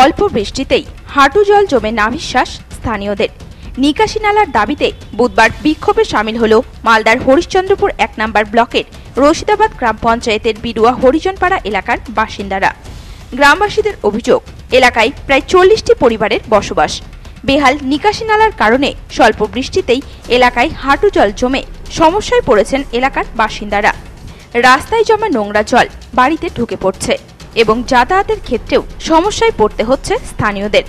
অল্প বৃষ্টিতেই হাঁটু জল জমে নাভিশ্বাস স্থানীয়দের। নিকাশি নালার দাবিতে বুধবার বিক্ষোভে সামিল হল মালদার হরিশ্চন্দ্রপুর ১ নম্বর ব্লকের রশিদাবাদ গ্রাম পঞ্চায়েতের বিডুয়া হরিজনপাড়া এলাকার বাসিন্দারা। গ্রামবাসীদের অভিযোগ, এলাকায় প্রায় ৪০টি পরিবারের বসবাস। বেহাল নিকাশি নালার কারণে স্বল্প বৃষ্টিতেই এলাকায় হাঁটু জল জমে সমস্যায় পড়েছেন এলাকার বাসিন্দারা। রাস্তায় জমা নোংরা জল বাড়িতে ঢুকে পড়ছে এবং যাতায়াতের ক্ষেত্রেও সমস্যায় পড়তে হচ্ছে স্থানীয়দের।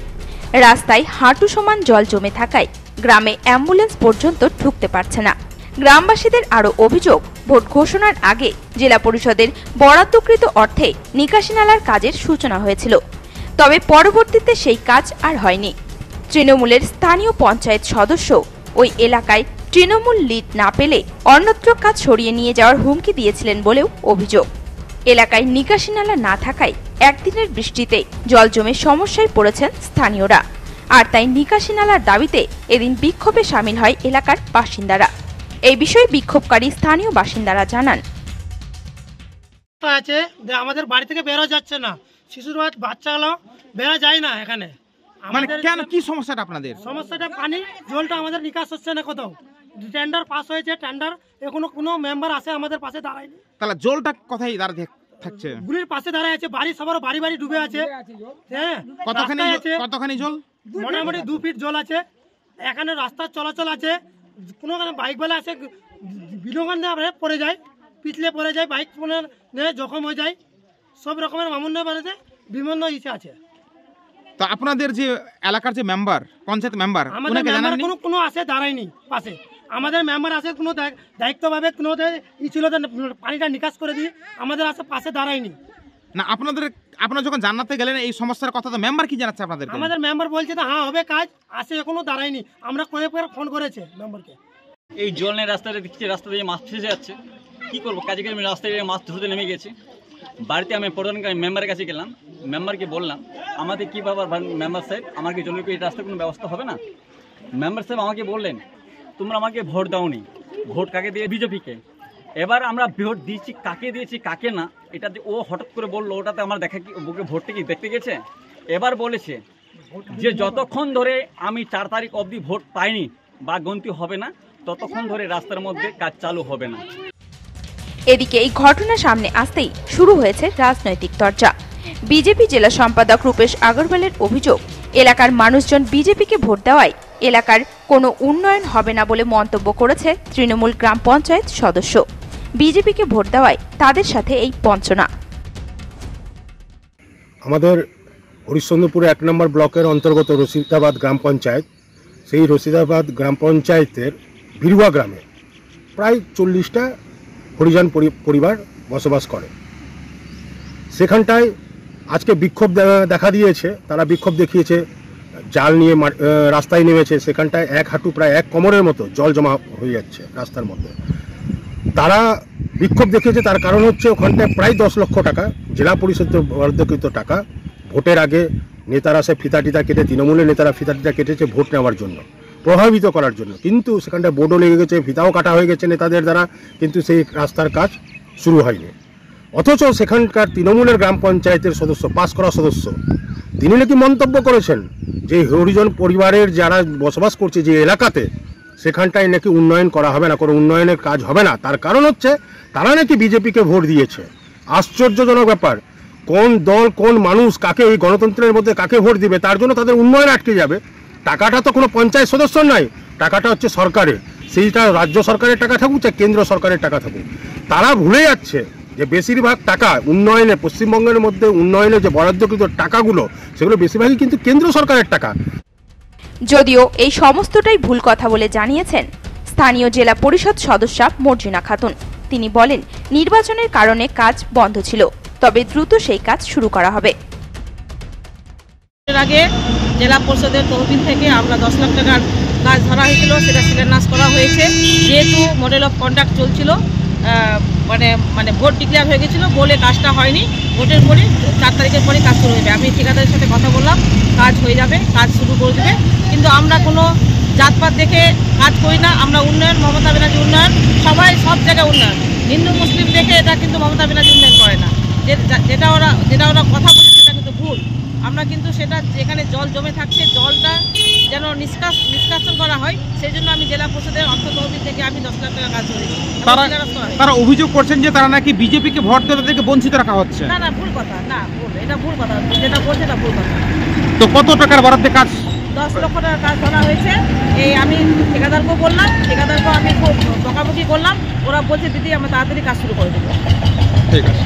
রাস্তায় হাঁটু সমান জল জমে থাকায় গ্রামে অ্যাম্বুলেন্স পর্যন্ত ঢুকতে পারছে না। গ্রামবাসীদের আরও অভিযোগ, ভোট ঘোষণার আগে জেলা পরিষদের বরাদ্দকৃত অর্থে নিকাশি নালার কাজের সূচনা হয়েছিল, তবে পরবর্তীতে সেই কাজ আর হয়নি। তৃণমূলের স্থানীয় পঞ্চায়েত সদস্য ওই এলাকায় তৃণমূল লিড না পেলে অন্যত্র কাজ সরিয়ে নিয়ে যাওয়ার হুমকি দিয়েছিলেন বলেও অভিযোগ। এলাকায় নিকাশি নালা না থাকায় একদিনের বৃষ্টিতে জল জমে সমস্যায় পড়েছেন স্থানীয়রা, আর তাই নিকাশি নালার দাবিতে এদিন বিক্ষোভে সামিল হয় এলাকার বাসিন্দারা। এই বিষয়ে বিক্ষোভকারী স্থানীয় বাসিন্দারা জানান, আমাদের বাড়ি থেকে বেরো যাচ্ছে না, শিশুর বাচ্চাগুলো বেরো যায় না। এখানে কেন, কি সমস্যাটা আপনাদের? সমস্যাটা পানি জলটা আমাদের নিকাশ হচ্ছে না। কোথাও টেন্ডার পাস হয়েছে, টেন্ডার এখনো কোনো মেম্বার আসে আমাদের পাশে দাঁড়ায়নি। তাহলে জলটা কোথায় দাঁড়িয়ে থাকছে? গুলির পাশে দাঁড়ায় আছে, বাড়ি সবার বাড়ি বাড়ি ডুবে আছে। হ্যাঁ, কতখানি জল? মোটামুটি 2 ফিট জল আছে। এখানে রাস্তার চলাচল আছে, কোনো বাইক বেলা আছে, বিলোগান পড়ে যায়, পিছলে পড়ে যায়, বাইক জখম হয়ে যায়, সব রকমের মামুন্না বাড়িতে বিভিন্ন ইসে আছে। তো আপনাদের যে এলাকার যে মেম্বার, পঞ্চায়েত মেম্বার, আমাদের মেম্বার কোনো আসে দাঁড়ায়নি পাশে। আমাদের মেম্বার আসে কোনো দায়িত্বভাবে কোনো ই ছিল পানিটা নিকাশ করে দিই, আমাদের আসে পাশে দাঁড়ায়নি না। আপনারা যখন জানাতে গেলেন এই সমস্যার কথা, তো মেম্বার কি জানাচ্ছে আপনাদের? আমাদের মেম্বার বলছে যে হ্যাঁ হবে কাজ, আসে এখনো দাঁড়ায়নি। আমরা কয়েকবার ফোন করেছে মেম্বারকে। এই জল নেই রাস্তাটা, দেখছি রাস্তা দিয়ে মাছ ফেসে যাচ্ছে। কি করবো, কাজে আমি রাস্তায় মাছ ধরতে নেমে গেছি। বাড়িতে আমি প্রধান মেম্বারের কাছে গেলাম, মেম্বারকে বললাম আমাদের কী ব্যাপার মেম্বার সাহেব, আমাকে জলের এই রাস্তার কোনো ব্যবস্থা হবে না? মেম্বার সাহেব আমাকে বললেন তোমরা আমাকে ভোট দাওনি, ভোট কাকে দিয়ে? বিজেপিকে। এবার আমরা ভোট দিয়েছি, কাকে দিয়েছি কাকে না এটা ও হঠাৎ করে বললো, ওটাতে আমার দেখা কি বুকে ভোটটা কি দেখতে গেছে? এবার বলেছে যে যতক্ষণ ধরে আমি 4 তারিখ অবধি ভোট পাইনি বা গন্তি হবে না, ততক্ষণ ধরে রাস্তার মধ্যে কাজ চালু হবে না। এদিকে এই ঘটনা সামনে আসতেই শুরু হয়েছে রাজনৈতিক চর্চা। বিজেপি জেলা সম্পাদক রূপেশ আগরওয়ালের অভিযোগ, এলাকার মানুষজন বিজেপিকে ভোট দেওয়ায় এলাকার কোনো উন্নয়ন হবে না বলে মন্তব্য করেছে তৃণমূল গ্রাম পঞ্চায়েত সদস্য। বিজেপিকে ভোট দেওয়ায় তাদের সাথে এই বঞ্চনা। আমাদের হরিশ্চন্দ্রপুর ১ নম্বর ব্লকের অন্তর্গত রশিদাবাদ গ্রাম পঞ্চায়েত, সেই রশিদাবাদ গ্রাম পঞ্চায়েতের বিড়ুয়া গ্রামে প্রায় ৪০টা হরিজন পরিবার বসবাস করে। সেখানটায় আজকে বিক্ষোভ দেখা দিয়েছে। তারা বিক্ষোভ দেখিয়েছে, জাল নিয়ে রাস্তায় নেমেছে। সেখানটায় 1 হাঁটু প্রায় 1 কোমরের মতো জল জমা হয়ে যাচ্ছে রাস্তার মধ্যে। তারা বিক্ষোভ দেখিয়েছে, তার কারণ হচ্ছে ওখানটায় প্রায় 10 লক্ষ টাকা জেলা পরিষদের বরাদ্দকৃত টাকা ভোটের আগে নেতারা সে ফিতাটিতা কেটে, তৃণমূলের নেতারা ফিতাটিতা কেটেছে ভোট নেওয়ার জন্য, প্রভাবিত করার জন্য। কিন্তু সেখানটায় বোর্ডও লেগে গেছে, ফিতাও কাটা হয়ে গেছে নেতাদের দ্বারা, কিন্তু সেই রাস্তার কাজ শুরু হয়নি। অথচ সেখানকার তৃণমূলের গ্রাম পঞ্চায়েতের সদস্য, পাস করা সদস্য, তিনি নাকি মন্তব্য করেছেন যে হরিজন পরিবারের যারা বসবাস করছে যে এলাকাতে, সেখানটায় নাকি উন্নয়ন করা হবে না, কোনো উন্নয়নের কাজ হবে না। তার কারণ হচ্ছে তারা নাকি বিজেপিকে ভোট দিয়েছে। আশ্চর্যজনক ব্যাপার। কোন দল, কোন মানুষ কাকে, এই গণতন্ত্রের মধ্যে কাকে ভোট দিবে, তার জন্য তাদের উন্নয়ন আটকে যাবে। টাকাটা তো কোনো পঞ্চায়েত সদস্যর নয়, টাকাটা হচ্ছে সরকারের। সেইটা রাজ্য সরকারের টাকা থাকুক, চাই কেন্দ্র সরকারের টাকা থাকুক। তারা ভুলে যাচ্ছে যে বেশিরভাগ টাকা উন্নয়নে, পশ্চিমবঙ্গের মধ্যে উন্নয়নে যে বরাদ্দকৃত টাকাগুলো, সেগুলো বেশিরভাগই কিন্তু কেন্দ্র সরকারের টাকা। যদিও এই সমস্তটাই ভুল কথা বলে জানিয়েছেন স্থানীয় জেলা পরিষদ সদস্যা মর্জিনা খাতুন। তিনি বলেন, নির্বাচনের কারণে কাজ বন্ধ ছিল, তবে দ্রুত সেই কাজ শুরু করা হবে। এর আগে জেলা পরিষদের তহবিল থেকে আমরা 10 লাখ টাকার কাজ ধরা হয়েছিল, সেটা শিলান্যাস করা হয়েছে। যেহেতু মডেল অফ কন্ডাক্ট চলছিল, মানে ভোট ডিক্লেয়ার হয়ে গেছিলো বলে কাজটা হয়নি। ভোটের পরে 4 তারিখের পরে কাজ শুরু হবে। আমি ঠিকাদারের সাথে কথা বললাম, কাজ হয়ে যাবে, কাজ শুরু করে দেবে। কিন্তু আমরা কোনো জাতপাত দেখে কাজ করি না। আমরা উন্নয়ন, মমতা ব্যানার্জি উন্নয়ন, সবাই সব জায়গায় উন্নয়ন। হিন্দু মুসলিম দেখে এটা কিন্তু মমতা ব্যানার্জি উন্নয়ন করে না। যেটা ওরা কথা বলে সেটা কিন্তু ভুল। আমরা কিন্তু সেটা যেখানে জল জমে থাকছে জলটা যেন নিষ্কাশন করা হয়, সেই জন্য আমি জেলা পরিষদের অর্থ তহবিল থেকে আমি 10 লাখ টাকা কাজ করেছি। তারা অভিযোগ করছেন যে তারা নাকি বিজেপিকে ভোট দেওয়া থেকে বঞ্চিত রাখা হচ্ছে। না ভুল কথা, না এটা ভুল কথা, যেটা বলছে এটা ভুল কথা। তো কত টাকার বরাদ্দে কাজ? 10 লক্ষ টাকার কাজ ধরা হয়েছে। এই আমি ঠিকাদারকেও বললাম, ঠিকাদারকেও আমি খুব বকাবকি করলাম, ওরা বলছে দিদি আমরা তাড়াতাড়ি কাজ শুরু করে দেবো। ঠিক আছে।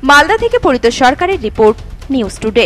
মালদা থেকে পরিতোষ সরকারের রিপোর্ট, নিউজ টুডে।